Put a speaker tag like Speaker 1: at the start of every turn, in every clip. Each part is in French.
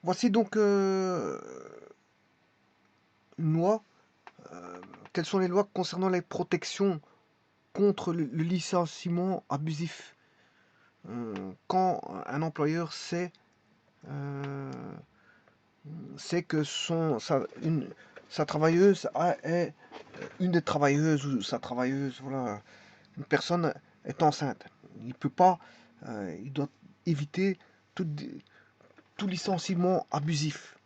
Speaker 1: Voici donc une loi. Quelles sont les lois concernant les protections contre le licenciement abusif? Quand un employeur euh, sait que sa travailleuse est une des travailleuses ou sa travailleuse, voilà, une personne est enceinte. Il peut pas, il doit éviter tout, tout licenciement abusif.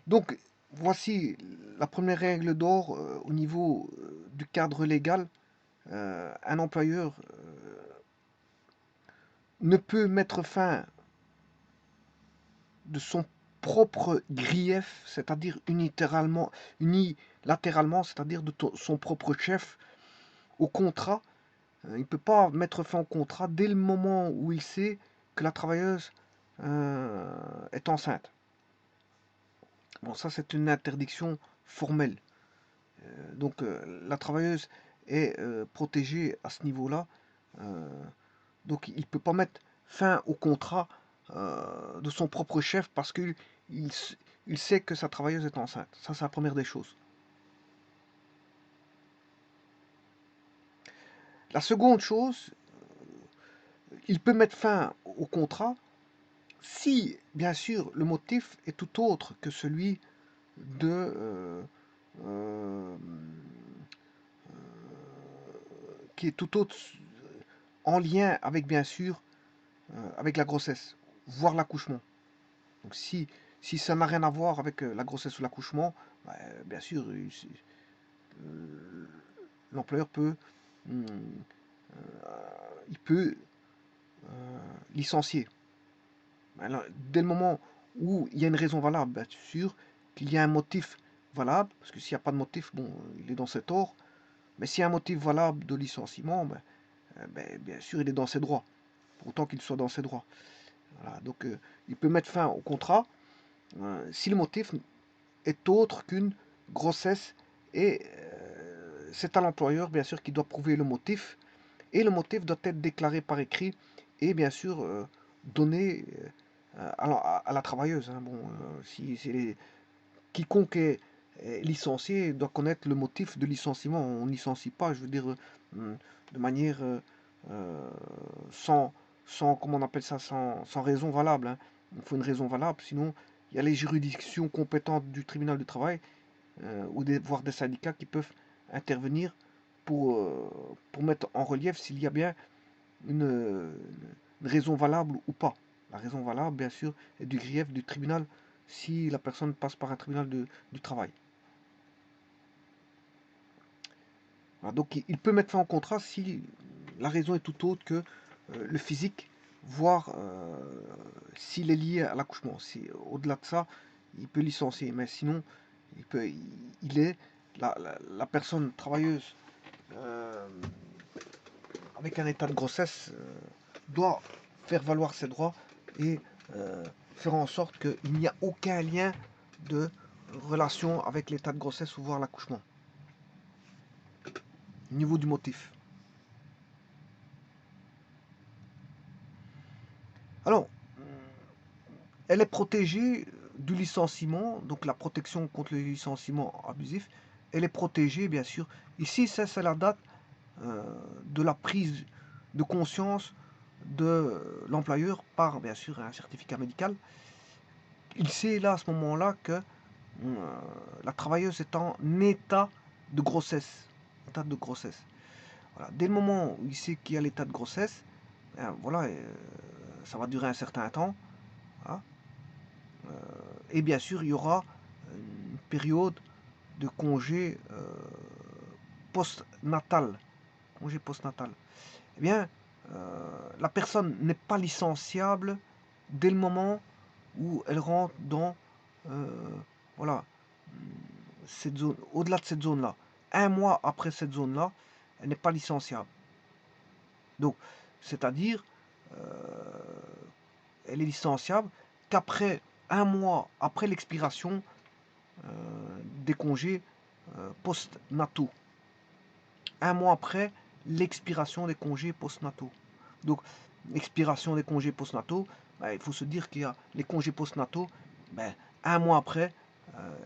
Speaker 1: Donc, voici la première règle d'or au niveau du cadre légal. Un employeur ne peut mettre fin de son propre grief, c'est-à-dire unilatéralement, c'est-à-dire de son propre chef, au contrat. Il ne peut pas mettre fin au contrat dès le moment où il sait que la travailleuse est enceinte. Bon, ça c'est une interdiction formelle. Donc la travailleuse est protégée à ce niveau-là. Euh, donc il ne peut pas mettre fin au contrat de son propre chef parce qu'il il sait que sa travailleuse est enceinte. Ça, c'est la première des choses. La seconde chose, il peut mettre fin au contrat si, bien sûr, le motif est tout autre que celui de euh, qui est tout autre en lien avec, bien sûr, avec la grossesse, voire l'accouchement. Donc si ça n'a rien à voir avec la grossesse ou l'accouchement, bah, bien sûr, euh, l'employeur peut, hum, il peut licencier. Alors, dès le moment où il y a une raison valable, bien sûr qu'il y a un motif valable, parce que s'il n'y a pas de motif, bon, il est dans ses torts. Mais s'il y a un motif valable de licenciement, bien sûr, il est dans ses droits, pour autant qu'il soit dans ses droits. Voilà, donc il peut mettre fin au contrat si le motif est autre qu'une grossesse et c'est à l'employeur bien sûr qui doit prouver le motif et le motif doit être déclaré par écrit et bien sûr donné à la travailleuse. Hein. Bon, si c'est quiconque est licencié doit connaître le motif de licenciement. On ne licencie pas, je veux dire, de manière euh, sans, comment on appelle ça, sans raison valable. Hein. Il faut une raison valable, sinon il y a les juridictions compétentes du tribunal du travail ou voire des syndicats qui peuvent intervenir pour mettre en relief s'il y a bien une, une raison valable ou pas. La raison valable, bien sûr, est du grief du tribunal si la personne passe par un tribunal du travail. Voilà, donc il peut mettre fin au contrat si la raison est tout autre que le physique, voire s'il est lié à l'accouchement. Si, au-delà de ça, il peut licencier, mais sinon, il est la personne travailleuse euh, avec un état de grossesse doit faire valoir ses droits et faire en sorte qu'il n'y a aucun lien de relation avec l'état de grossesse ou voire l'accouchement. Au niveau du motif. Alors, elle est protégée du licenciement, donc la protection contre le licenciement abusif, elle est protégée, bien sûr. Ici, ça, c'est la date euh, de la prise de conscience de l'employeur par, bien sûr, un certificat médical. Il sait là, à ce moment-là, que la travailleuse est en état de grossesse. État de grossesse. Voilà. Dès le moment où il sait qu'il y a l'état de grossesse, voilà, ça va durer un certain temps. Voilà. Et bien sûr, il y aura une période de congé post-natal. Congé post-natal. Eh bien, la personne n'est pas licenciable dès le moment où elle rentre dans euh, voilà, cette zone, au-delà de cette zone-là. Un mois après cette zone-là, elle n'est pas licenciable. Donc, c'est-à-dire, elle est licenciable qu'après un mois après l'expiration des congés post-nataux. Un mois après l'expiration des congés post-nataux. Donc, l'expiration des congés post-nataux, il faut se dire qu'il y a les congés post-nataux ben, un mois après,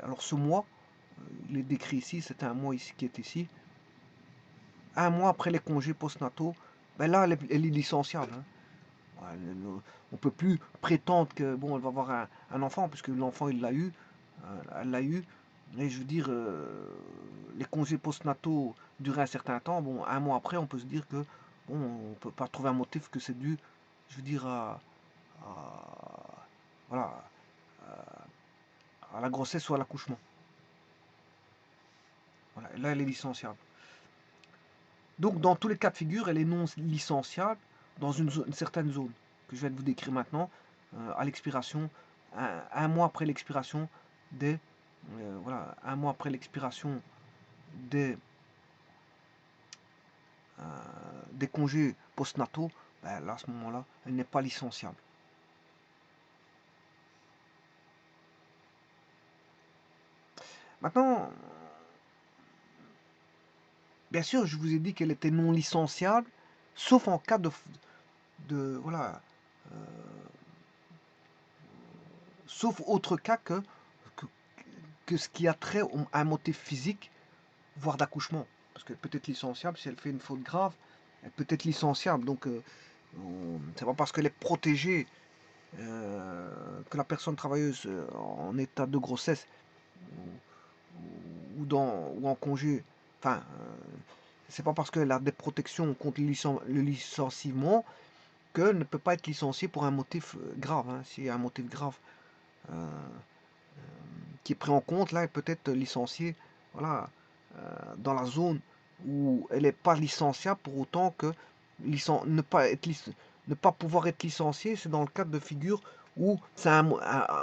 Speaker 1: alors ce mois, il est décrit ici, c'est un mois ici qui est ici, un mois après les congés postnataux, ben là, elle est licenciable, hein. Ouais, on peut plus prétendre que bon, elle va avoir un enfant, puisque l'enfant, il l'a eu, elle l'a eu. Et je veux dire, les congés postnataux duraient un certain temps. Bon, un mois après, on peut se dire que bon, on peut pas trouver un motif que c'est dû, je veux dire, voilà, à la grossesse ou à l'accouchement. Voilà, là, elle est licenciable. Donc, dans tous les cas de figure, elle est non licenciable dans une certaine zone que je vais vous décrire maintenant, à l'expiration, un mois après l'expiration des, voilà, un mois après l'expiration des, euh, des congés postnataux, ben là, à ce moment-là, elle n'est pas licenciable. Maintenant, bien sûr, je vous ai dit qu'elle était non licenciable, sauf en cas voilà, euh, sauf autre cas que, que ce qui a trait à un motif physique, voire d'accouchement. Parce qu'elle peut être licenciable si elle fait une faute grave, elle peut être licenciable. Donc, c'est pas parce qu'elle est protégée que la personne travailleuse en état de grossesse ou en congé, enfin, c'est pas parce qu'elle a des protections contre le licenciement qu'elle ne peut pas être licenciée pour un motif grave. Hein. S'il y a un motif grave euh, qui est pris en compte, là, elle peut être licenciée, voilà, dans la zone où elle n'est pas licenciable pour autant que ne pas pouvoir être licenciée, c'est dans le cadre de figure où c'est en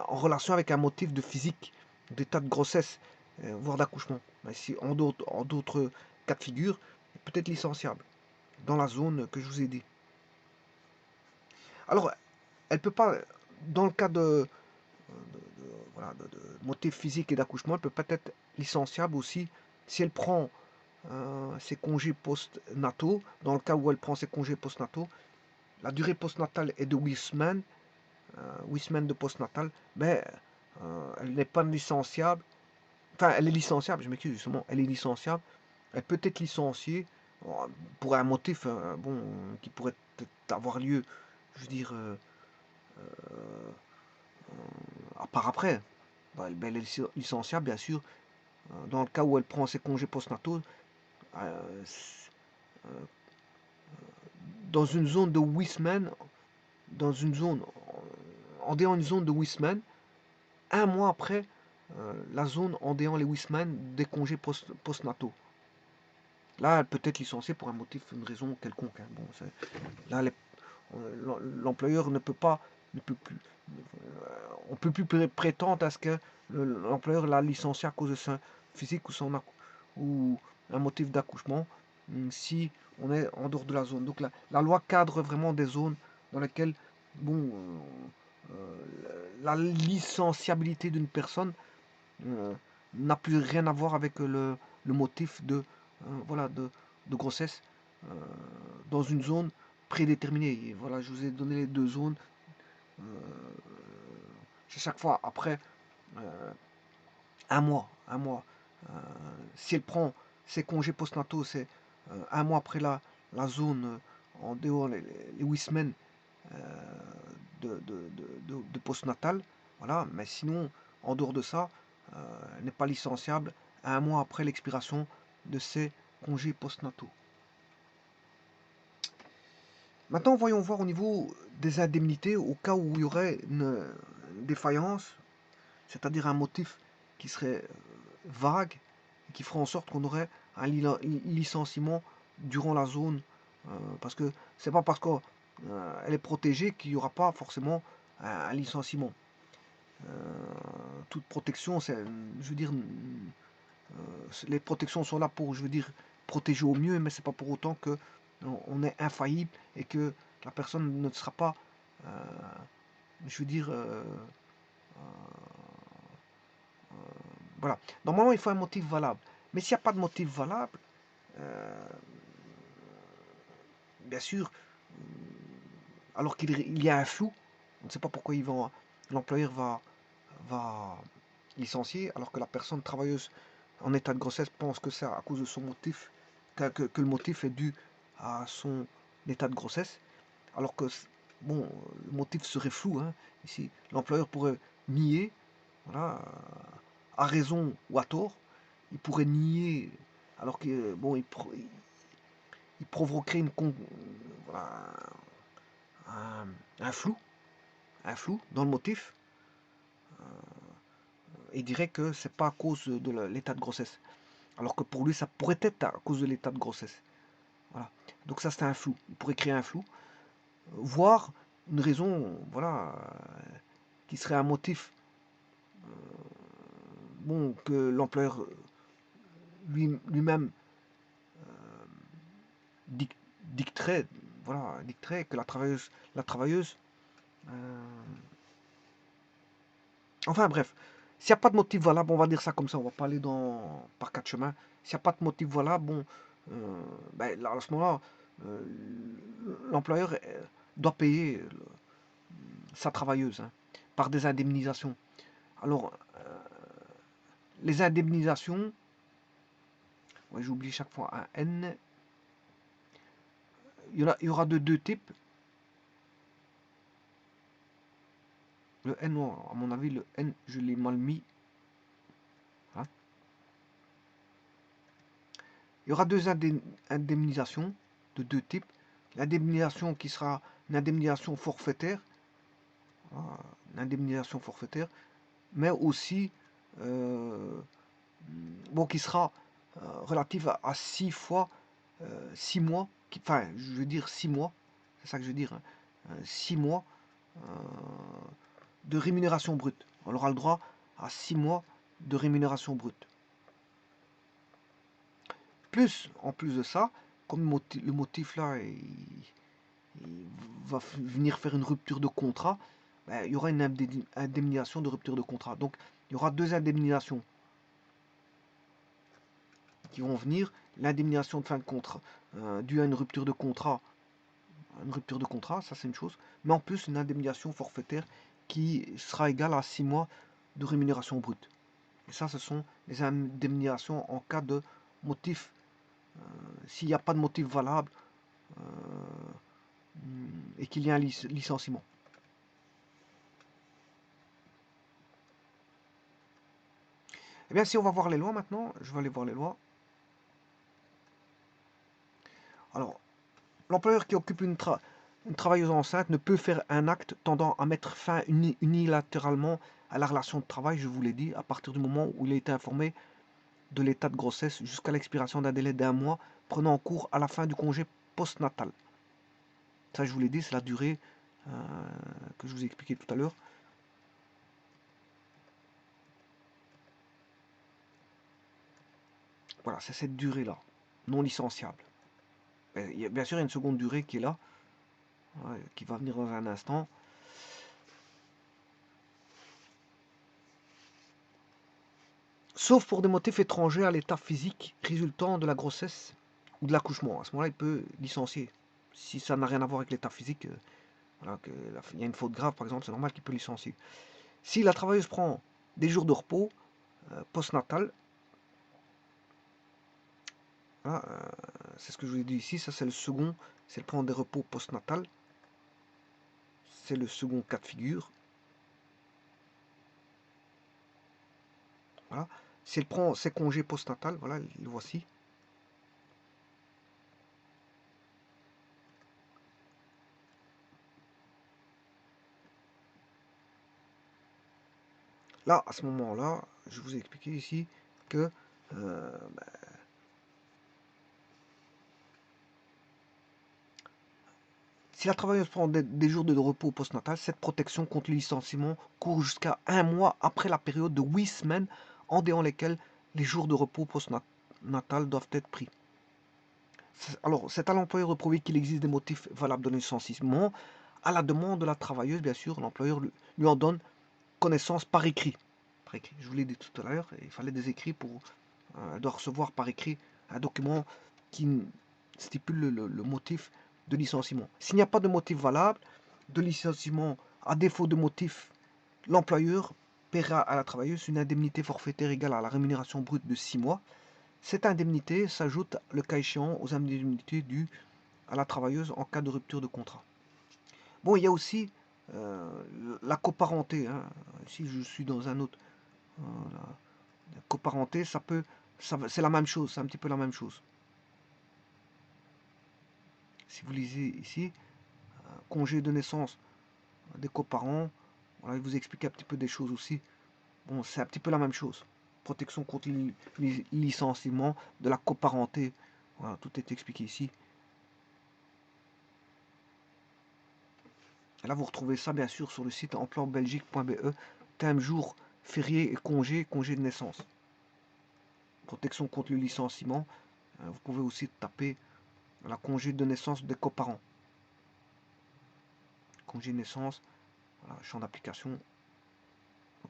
Speaker 1: relation avec un motif de physique, d'état de grossesse, voire d'accouchement. Mais si, en d'autres cas de figure, elle peut être licenciable dans la zone que je vous ai dit. Alors, elle peut pas, dans le cas voilà, de motif physique et d'accouchement, elle peut pas être licenciable aussi si elle prend ses congés post-nataux. Dans le cas où elle prend ses congés post-nataux, la durée post-natale est de 8 semaines de post-natal, mais elle n'est pas licenciable. Enfin, elle est licenciable, je m'excuse justement, elle est licenciable. Elle peut être licenciée pour un motif bon, qui pourrait avoir lieu, je veux dire, à part après. Bah, elle est licenciable, bien sûr, dans le cas où elle prend ses congés postnataux, euh, dans une zone de 8 semaines, dans une zone, en déant une zone de 8 semaines, un mois après la zone en déant les 8 semaines des congés postnataux. Là, elle peut être licenciée pour un motif, une raison quelconque. Hein. Bon, là, l'employeur ne peut pas, ne peut plus, on peut plus prétendre à ce que l'employeur l'a licencié à cause de son physique ou un motif d'accouchement si on est en dehors de la zone. Donc la loi cadre vraiment des zones dans lesquelles bon, la licenciabilité d'une personne euh, n'a plus rien à voir avec le motif voilà, de grossesse euh, dans une zone prédéterminée. Et voilà, je vous ai donné les deux zones. Euh, c'est chaque fois après euh, un mois. Un mois. Euh, si elle prend ses congés postnataux, c'est un mois après la zone en dehors les 8 semaines euh, de postnatal. Voilà. Mais sinon, en dehors de ça, elle n'est pas licenciable un mois après l'expiration de ses congés postnataux. Maintenant, voyons voir au niveau des indemnités au cas où il y aurait une défaillance, c'est-à-dire un motif qui serait vague et qui ferait en sorte qu'on aurait un licenciement durant la zone. Parce que c'est pas parce qu'elle est protégée qu'il n'y aura pas forcément un licenciement. Toute protection, c'est, je veux dire, les protections sont là pour, je veux dire, protéger au mieux, mais c'est pas pour autant que on est infaillible et que la personne ne sera pas, euh, je veux dire, voilà. Normalement, il faut un motif valable. Mais s'il n'y a pas de motif valable, euh, bien sûr, alors qu'il y a un flou, on ne sait pas pourquoi l'employeur va va licencier, alors que la personne travailleuse en état de grossesse pense que c'est à cause de son motif, que le motif est dû à son état de grossesse, alors que, bon, le motif serait flou, hein. Ici, l'employeur pourrait nier, voilà, à raison ou à tort, il pourrait nier, alors que, bon, il provoquerait voilà, un flou, dans le motif, et dirait que c'est pas à cause de l'état de grossesse. Alors que pour lui, ça pourrait être à cause de l'état de grossesse. Voilà. Donc ça, c'est un flou. Il pourrait créer un flou, voire une raison, voilà, qui serait un motif, bon, que l'employeur lui-même dicterait, voilà, dicterait que la travailleuse, euh, enfin bref, s'il n'y a pas de motif valable, on va dire ça comme ça, on va pas aller par quatre chemins. S'il n'y a pas de motif valable, bon, ben, là, à ce moment-là, euh, l'employeur doit payer sa travailleuse, hein, par des indemnisations. Alors, les indemnisations, ouais, j'oublie chaque fois un N, il y aura de deux types. Le N, à mon avis, le N, je l'ai mal mis. Hein. Il y aura deux indemnisations de deux types. L'indemnisation qui sera une indemnisation forfaitaire, voilà, une indemnisation forfaitaire, mais aussi, euh, bon, qui sera relative à 6 fois, 6 mois, enfin, je veux dire 6 mois, c'est ça que je veux dire, hein, 6 mois euh, de rémunération brute. On aura le droit à 6 mois de rémunération brute. Plus, en plus de ça, comme le motif là, il va venir faire une rupture de contrat, ben, il y aura une indemnisation de rupture de contrat. Donc, il y aura deux indemnisations qui vont venir. L'indemnisation de fin de contrat, due à une rupture de contrat, ça c'est une chose. Mais en plus, une indemnisation forfaitaire qui sera égale à 6 mois de rémunération brute. Et ça, ce sont les indemnisations en cas de motif. S'il n'y a pas de motif valable et qu'il y a un licenciement. Eh bien, si on va voir les lois maintenant, je vais aller voir les lois. Alors, l'employeur qui occupe une travailleuse enceinte ne peut faire un acte tendant à mettre fin unilatéralement à la relation de travail, je vous l'ai dit, à partir du moment où il a été informé de l'état de grossesse jusqu'à l'expiration d'un délai d'1 mois prenant en cours à la fin du congé postnatal. Ça, je vous l'ai dit, c'est la durée que je vous ai expliqué tout à l'heure. Voilà, c'est cette durée-là, non licenciable. Bien sûr, il y a une seconde durée qui est là, ouais, qui va venir dans un instant. Sauf pour des motifs étrangers à l'état physique résultant de la grossesse ou de l'accouchement. À ce moment-là, il peut licencier. Si ça n'a rien à voir avec l'état physique, voilà, il y a une faute grave, par exemple, c'est normal qu'il peut licencier. Si la travailleuse prend des jours de repos postnatal, voilà, c'est ce que je vous ai dit ici, ça c'est le second, c'est le prendre des repos postnatal, c'est le second cas de figure. Voilà. Si elle prend ses congés postnatal, voilà, le voici. Là, à ce moment-là, je vous ai expliqué ici que bah, si la travailleuse prend des jours de repos postnatal, cette protection contre le licenciement court jusqu'à 1 mois après la période de 8 semaines en dehors lesquelles les jours de repos postnatal doivent être pris. Alors, c'est à l'employeur de prouver qu'il existe des motifs valables de licenciement. À la demande de la travailleuse, bien sûr, l'employeur lui en donne connaissance par écrit. Par écrit. Je vous l'ai dit tout à l'heure, il fallait des écrits pour... elle doit recevoir par écrit un document qui stipule le motif de licenciement. S'il n'y a pas de motif valable de licenciement, à défaut de motif, l'employeur paiera à la travailleuse une indemnité forfaitaire égale à la rémunération brute de 6 mois. Cette indemnité s'ajoute, le cas échéant, aux indemnités dues à la travailleuse en cas de rupture de contrat. Bon, il y a aussi la coparenté, hein. Si je suis dans un autre... la coparenté, c'est la même chose, c'est un petit peu la même chose. Si vous lisez ici, congé de naissance des coparents, voilà, il vous explique un petit peu des choses aussi. Bon, c'est un petit peu la même chose. Protection contre licenciement, de la coparenté. Voilà, tout est expliqué ici. Et là, vous retrouvez ça bien sûr sur le site emploibelgique.be. Thème jour férié et congé de naissance. Protection contre le licenciement. Vous pouvez aussi taper la congé de naissance des coparents. Congé de naissance, voilà, champ d'application,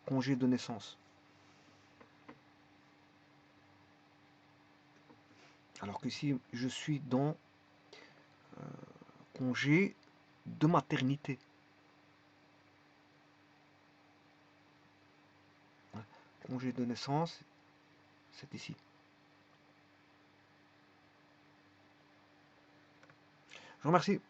Speaker 1: congé de naissance. Alors que si je suis dans congé de maternité. Congé de naissance, c'est ici. Je vous remercie.